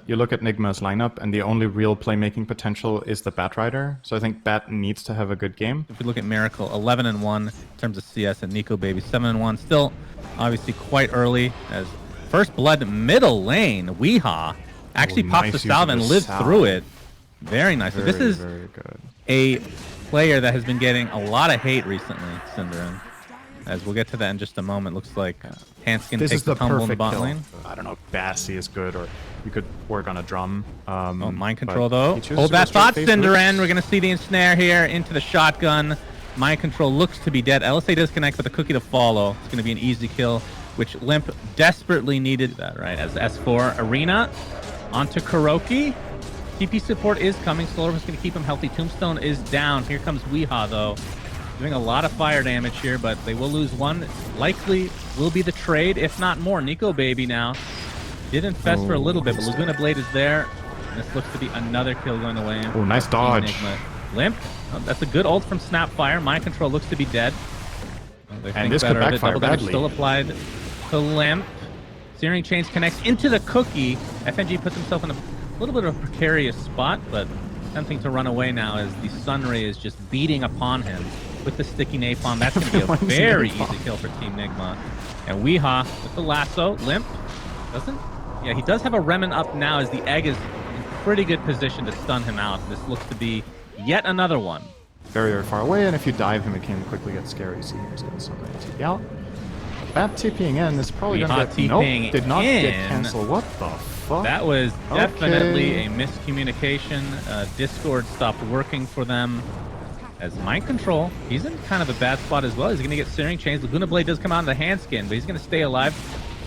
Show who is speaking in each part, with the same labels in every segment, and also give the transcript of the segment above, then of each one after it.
Speaker 1: you look at NIGMA's lineup, and the only real playmaking potential is the Bat Rider. So I think Bat needs to have a good game.
Speaker 2: If we look at Miracle, 11-1 in terms of CS, and Nico Baby 7-1. Still, obviously, quite early. As first blood middle lane, Weehaw actually pops the salve and lives through it. Very nice.
Speaker 1: Very,
Speaker 2: this is
Speaker 1: very good.
Speaker 2: A player that has been getting a lot of hate recently, SyndereN. As we'll get to that in just a moment. Looks like Hanskin takes the tumble in the bot lane.
Speaker 1: I don't know if Bassy is good, or you could work on a drum.
Speaker 2: Mind control though. Hold that thought, SyndereN. We're going to see the ensnare here into the shotgun. Mind control looks to be dead. LSA does connect, but the cookie to follow. It's going to be an easy kill, which Limp desperately needed that, right? As S4 Arena onto Kuroki. TP support is coming. Solar is going to keep him healthy. Tombstone is down. Here comes Weehaw though. Doing a lot of fire damage here, but they will lose one. Likely will be the trade, if not more. Nico Baby now did infest for a little bit, but Laguna Blade is there. And this looks to be another kill going away.
Speaker 1: Oh, nice dodge.
Speaker 2: Limp. Oh, that's a good ult from Snapfire. Mind control looks to be dead.
Speaker 1: And this could backfire badly.
Speaker 2: Still applied to Limp. Searing Chains connects into the cookie. FNG puts himself in a little bit of a precarious spot, but attempting to run away now as the Sunray is just beating upon him with the sticky napalm. That's going to be a very easy kill for Team NIGMA. And Weehaw with the lasso. Limp doesn't. Yeah, he does have a Remen up now as the egg is in pretty good position to stun him out. This looks to be yet another one.
Speaker 1: Very, very far away, and if you dive him, it can quickly get scary. See, here's going to TP out. Bat TPing in is probably going to get... Nope, did not get canceled. What the fuck?
Speaker 2: That was definitely a miscommunication. Discord stopped working for them. As Mind Control, he's in kind of a bad spot as well. He's going to get Searing Chains. Laguna Blade does come out in the Handskin, but he's going to stay alive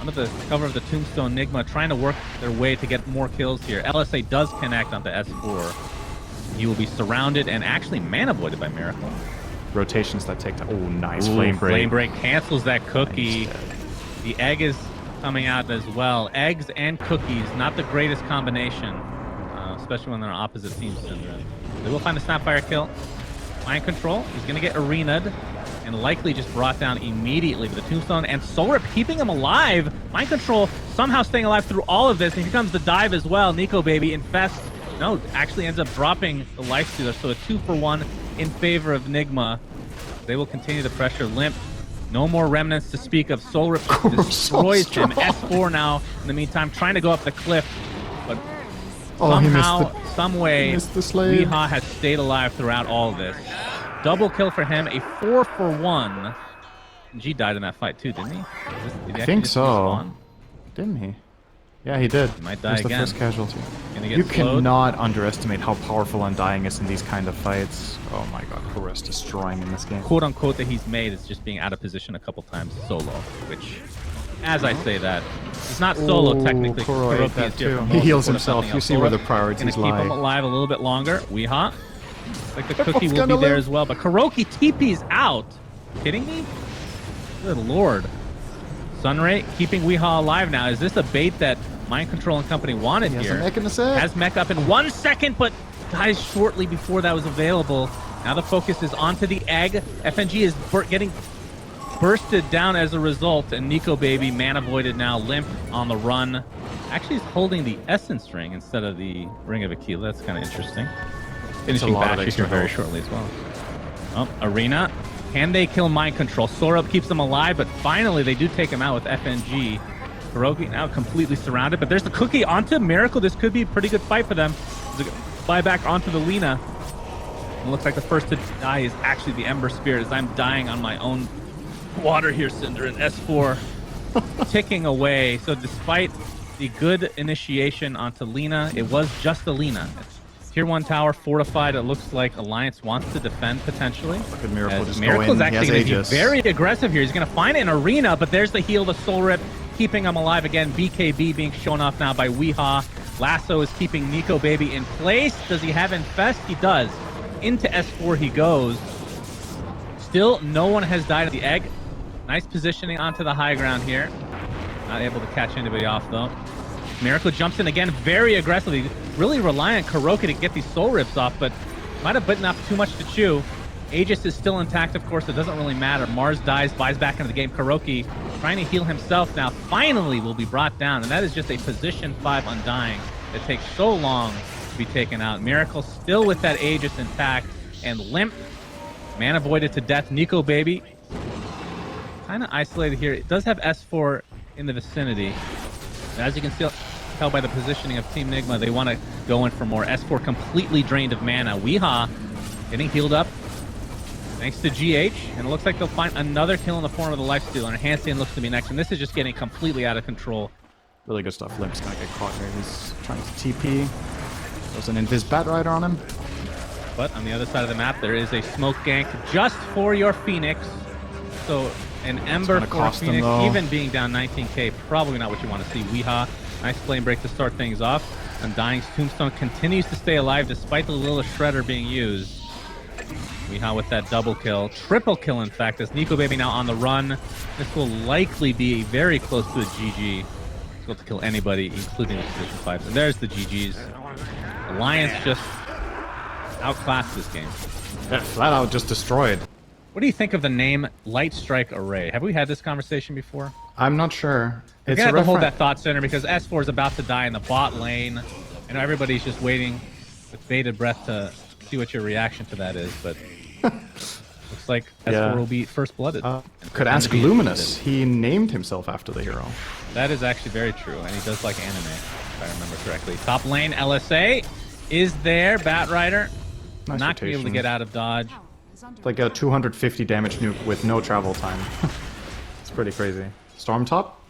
Speaker 2: under the cover of the Tombstone. NIGMA trying to work their way to get more kills here. LSA does connect onto S4. He will be surrounded and actually mana voided by Miracle.
Speaker 1: Rotations that take time. Oh, nice. Flame Break.
Speaker 2: Flame Break cancels that cookie. The egg is coming out as well. Eggs and cookies, not the greatest combination, especially when they're on opposite teams. They will find a Snapfire kill. Mind control. He's going to get arena'd and likely just brought down immediately with the Tombstone. And Solar keeping him alive. Mind control somehow staying alive through all of this. And here comes the dive as well. Nico Baby infests. No, actually ends up dropping the life stealer. So a 2-for-1 in favor of NIGMA. They will continue to pressure Limp. No more remnants to speak of. Solar destroys him. S4 now in the meantime trying to go up the cliff. But somehow, some way, Weehaw has stayed alive throughout all of this. Double kill for him, a 4-for-1. G died in that fight too, didn't he?
Speaker 1: I think so. Didn't he? Yeah, he did.
Speaker 2: He might die again.
Speaker 1: The first casualty. You cannot underestimate how powerful Undying is in these kind of fights. Oh my god, Kuro's destroying in this game.
Speaker 2: Quote unquote that he's made is just being out of position a couple times solo, which, as I say that, it's not solo technically.
Speaker 1: Kuroki is here he heals himself. You see where the priorities lie.
Speaker 2: Keep him alive a little bit longer. Weehaw. Like the cookie will be there as well, but Kuroki TP's out. Kidding me? Good lord. Sunray keeping Weehaw alive now. Is this a bait that Mind Control and company wanted here? Has mech up in 1 second, but dies shortly before that was available. Now the focus is onto the egg. FNG is getting bursted down as a result, and Nico Baby mana voided now. Limp on the run. Actually, he's holding the Essence Ring instead of the Ring of Aquila. That's kind of interesting. Finishing Bash here very shortly as well. Oh, Arena. Can they kill Mind Control? Sorup keeps them alive, but finally they do take him out with FNG. Kuroki now completely surrounded, but there's the cookie onto Miracle. This could be a pretty good fight for them. Fly back onto the Lina. It looks like the first to die is actually the Ember Spirit, as I'm dying on my own water here, SyndereN. S4 ticking away. So despite the good initiation onto Lina, it was just the Lina. Tier 1 tower fortified. It looks like Alliance wants to defend potentially.
Speaker 1: Look at Miracle just
Speaker 2: Miracle's actually going to be very aggressive here. He's going to find an Arena, but there's the heal, the Soul Rip, keeping him alive again. BKB being shown off now by Weehaw. Lasso is keeping Nico Baby in place. Does he have Infest? He does. Into S4 he goes. Still, no one has died at the egg. Nice positioning onto the high ground here. Not able to catch anybody off though. Miracle jumps in again very aggressively. Really relying on Kuroki to get these soul rips off, but might have bitten off too much to chew. Aegis is still intact, of course. It doesn't really matter. Mars dies, buys back into the game. Kuroki trying to heal himself now. Finally will be brought down, and that is just a position 5 Undying. It takes so long to be taken out. Miracle still with that Aegis intact. And Limp, man avoided to death. Nico Baby, kind of isolated here. It does have S4 in the vicinity. And as you can tell by the positioning of Team NIGMA, they want to go in for more. S4 completely drained of mana. Weehaw getting healed up thanks to GH. And it looks like they'll find another kill in the form of the lifesteal. And Handstand looks to be next. And this is just getting completely out of control.
Speaker 1: Really good stuff. Limp's gonna get caught here. He's trying to TP. There's an Invis Bat Rider on him.
Speaker 2: But on the other side of the map, there is a smoke gank just for your Phoenix. So an Ember for Phoenix, even being down 19k, probably not what you want to see. Weehaw, nice flame break to start things off. Undying's Tombstone continues to stay alive despite the Lilith Shredder being used. Weehaw with that double kill. Triple kill, in fact, as Nico Baby now on the run. This will likely be very close to a GG. He's able to kill anybody, including the position 5s. And there's the GGs. Alliance just outclassed this game.
Speaker 1: Yeah, flat out just destroyed.
Speaker 2: What do you think of the name Light Strike Array? Have we had this conversation before?
Speaker 1: I'm not sure.
Speaker 2: We're gonna have to hold that thought center because S4 is about to die in the bot lane. I know everybody's just waiting with bated breath to see what your reaction to that is, but looks like S4 will be first blooded.
Speaker 1: Could ask Luminous. He named himself after the hero.
Speaker 2: That is actually very true, and he does like anime, if I remember correctly. Top lane, LSA is there. Bat Rider.
Speaker 1: Nice
Speaker 2: not going to be able to get out of dodge.
Speaker 1: It's like a 250 damage nuke with no travel time. It's pretty crazy. Storm top.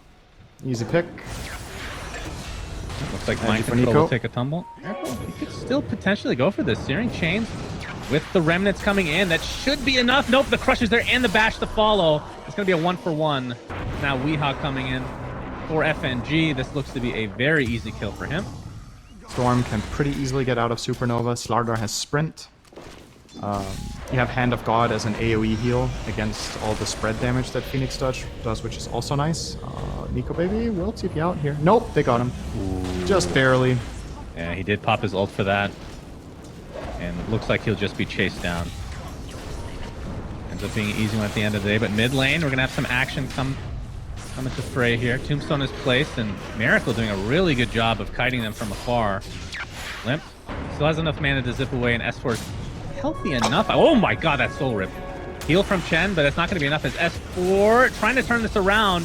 Speaker 1: Easy pick.
Speaker 2: Looks like Mind Control will take a tumble. He could still potentially go for this. Searing Chains with the Remnants coming in. That should be enough. Nope, the Crush is there and the Bash to follow. It's going to be a 1-for-1. Now Weehaw coming in for FNG. This looks to be a very easy kill for him.
Speaker 1: Storm can pretty easily get out of Supernova. Slardar has Sprint. You have Hand of God as an AoE heal against all the spread damage that Phoenix does, which is also nice. Nico Baby will TP out here. Nope, they got him. Ooh. Just barely.
Speaker 2: Yeah, he did pop his ult for that. And it looks like he'll just be chased down. Ends up being an easy one at the end of the day. But mid lane, we're going to have some action come into fray here. Tombstone is placed, and Miracle doing a really good job of kiting them from afar. Limp still has enough mana to zip away, and S4 is healthy enough. Oh my god, that soul rip. Heal from Chen, but it's not going to be enough as S4 trying to turn this around.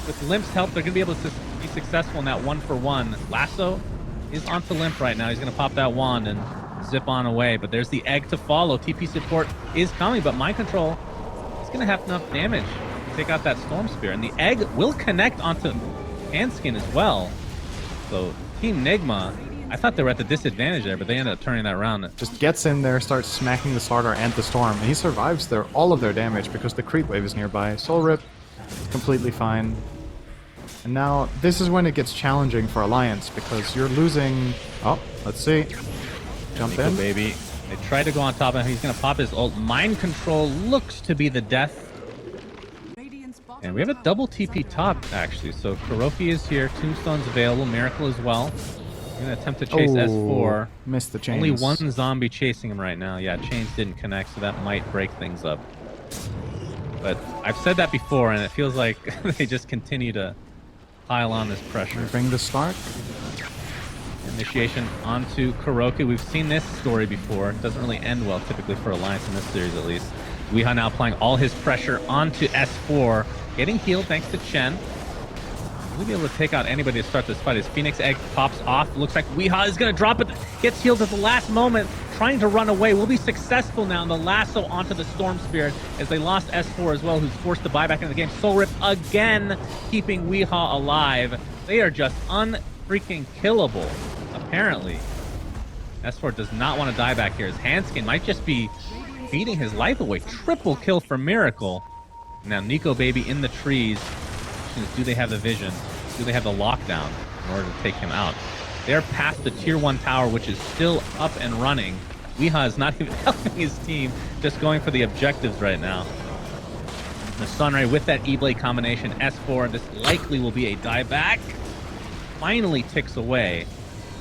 Speaker 2: With Limp's help, they're going to be able to be successful in that 1-for-1. Lasso is onto Limp right now. He's going to pop that wand and zip on away, but there's the egg to follow. TP support is coming, but Mind Control is going to have enough damage to take out that Storm Spear, and the egg will connect onto Handskin as well. So Team NIGMA, I thought they were at the disadvantage there, but they ended up turning that around.
Speaker 1: Just gets in there, starts smacking the Slardar and the Storm, and he survives all of their damage because the creep wave is nearby. Soul Rip, completely fine. And now, this is when it gets challenging for Alliance, because you're losing... Oh, let's see. Jump
Speaker 2: Nico
Speaker 1: in.
Speaker 2: Baby. They try to go on top of him. He's going to pop his ult. Mind Control looks to be the death. And we have a double TP top, actually. So Kuroki is here. Tombstone's available. Miracle as well. We're going to attempt to chase S4.
Speaker 1: Missed the chains.
Speaker 2: Only one zombie chasing him right now. Yeah, chains didn't connect, so that might break things up. But I've said that before, and it feels like they just continue to pile on this pressure.
Speaker 1: Bring the start.
Speaker 2: Initiation onto Kuroki. We've seen this story before. It doesn't really end well, typically for Alliance in this series at least. Weehaw now applying all his pressure onto S4. Getting healed thanks to Chen. We'll be able to take out anybody to start this fight. His Phoenix Egg pops off. Looks like Weehaw is going to drop it. Gets healed at the last moment. Trying to run away. Will be successful now in the lasso onto the Storm Spirit as they lost S4 as well, who's forced to buy back into the game. Soul Rip again keeping Weehaw alive. They are just unfreaking killable, apparently. S4 does not want to die back here. His Handskin might just be beating his life away. Triple kill for Miracle. Now Nico Baby in the trees. Do they have the vision? Do they have the lockdown in order to take him out? They're past the tier 1 tower, which is still up and running. Weehaw is not even helping his team, just going for the objectives right now. The Sunray with that E-Blade combination, S4, this likely will be a dieback. Finally ticks away.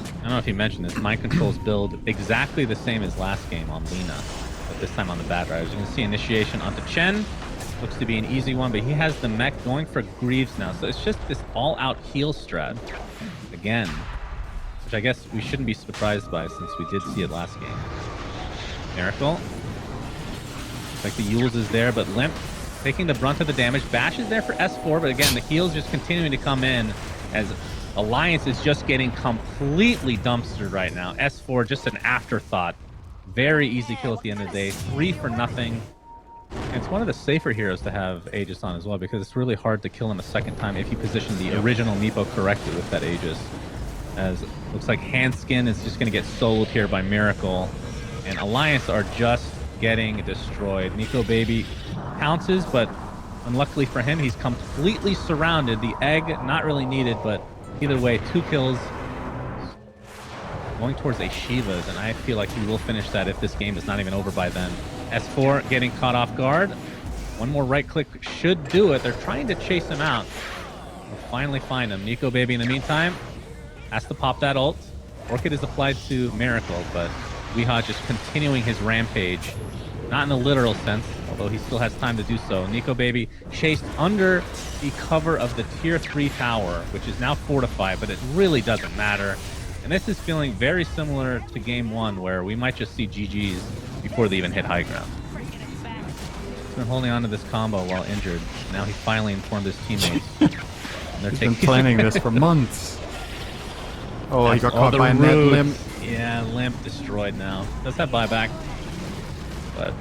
Speaker 2: I don't know if you mentioned this, Mind Control's build exactly the same as last game on Lina, but this time on the Bat Riders. You can see initiation onto Chen. Looks to be an easy one, but he has the mech going for Greaves now, so it's just this all-out heal strat. Again, which I guess we shouldn't be surprised by since we did see it last game. Miracle. Looks like the Yules is there, but Limp taking the brunt of the damage. Bash is there for S4, but again, the heals just continuing to come in as Alliance is just getting completely dumpstered right now. S4 just an afterthought. Very easy kill at the end of the day. 3 for nothing. And it's one of the safer heroes to have Aegis on as well, because it's really hard to kill him a second time if you position the original Meepo correctly with that Aegis. As it looks like Handskin is just going to get soloed here by Miracle. And Alliance are just getting destroyed. Nico Baby pounces, but unluckily for him, he's completely surrounded. The egg, not really needed, but either way, 2 kills. Going towards a Shiva's, and I feel like he will finish that if this game is not even over by then. S4 getting caught off guard. One more right click should do it. They're trying to chase him out. We'll finally find him. Nico Baby in the meantime has to pop that ult. Orchid is applied to Miracle, but Weehaw just continuing his rampage. Not in the literal sense, although he still has time to do so. Nico Baby chased under the cover of the tier 3 tower, which is now fortified, but it really doesn't matter. And this is feeling very similar to game 1, where we might just see GG's before they even hit high ground. He's been holding on to this combo while injured. Now he finally informed his teammates.
Speaker 1: He's been planning this for months. Oh, he got caught by a net. Limp.
Speaker 2: Yeah, Limp destroyed now. Does have buyback, but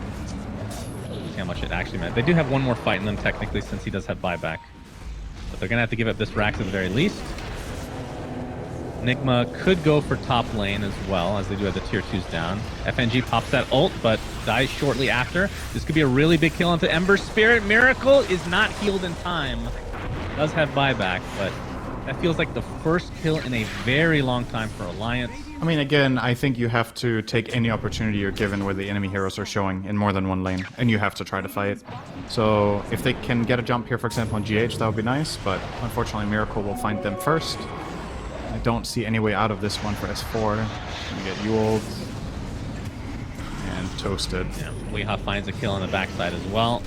Speaker 2: see how much it actually meant. They do have one more fight in them technically, since he does have buyback. But they're going to have to give up this Rax at the very least. NIGMA could go for top lane as well, as they do have the tier 2s down. FNG pops that ult, but dies shortly after. This could be a really big kill onto Ember Spirit. Miracle is not healed in time. Does have buyback, but that feels like the first kill in a very long time for Alliance.
Speaker 1: I mean, again, I think you have to take any opportunity you're given where the enemy heroes are showing in more than one lane, and you have to try to fight. So if they can get a jump here, for example, on GH, that would be nice, but unfortunately Miracle will find them first. I don't see any way out of this one for S4. Gonna get Yuled and toasted.
Speaker 2: Yeah, Weehaw finds a kill on the backside as well.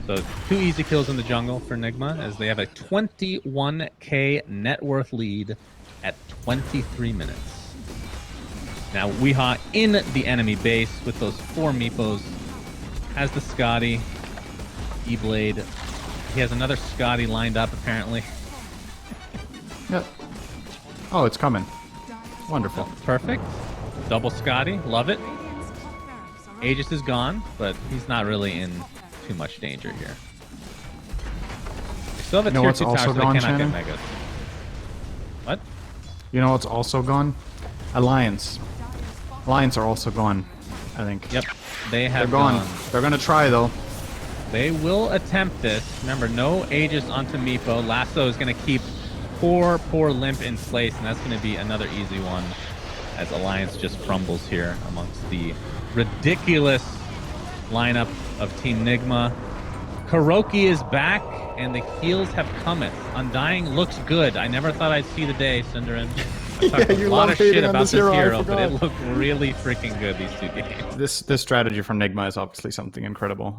Speaker 2: So 2 easy kills in the jungle for NIGMA, as they have a 21k net worth lead at 23 minutes. Now Weehaw in the enemy base with those 4 Meepos. Has the Scotty, E-Blade. He has another Scotty lined up apparently.
Speaker 1: Yep. Oh, it's coming. Wonderful.
Speaker 2: Perfect. Double Scotty. Love it. Aegis is gone, but he's not really in too much danger here. They still have a tier 2 tower, so they cannot get Megas. What?
Speaker 1: You know what's also gone? Alliance. Alliance are also gone, I think.
Speaker 2: Yep. They have
Speaker 1: They're gone. They're gonna try, though.
Speaker 2: They will attempt this. Remember, no Aegis onto Meepo. Lasso is going to keep poor Limp in place, and that's going to be another easy one, as Alliance just crumbles here amongst the ridiculous lineup of Team NIGMA. Kuroki is back, and the heals have cometh. Undying looks good. I never thought I'd see the day, SyndereN. I talked a lot of shit about this hero, but it looked really freaking good these 2 games.
Speaker 1: This strategy from NIGMA is obviously something incredible.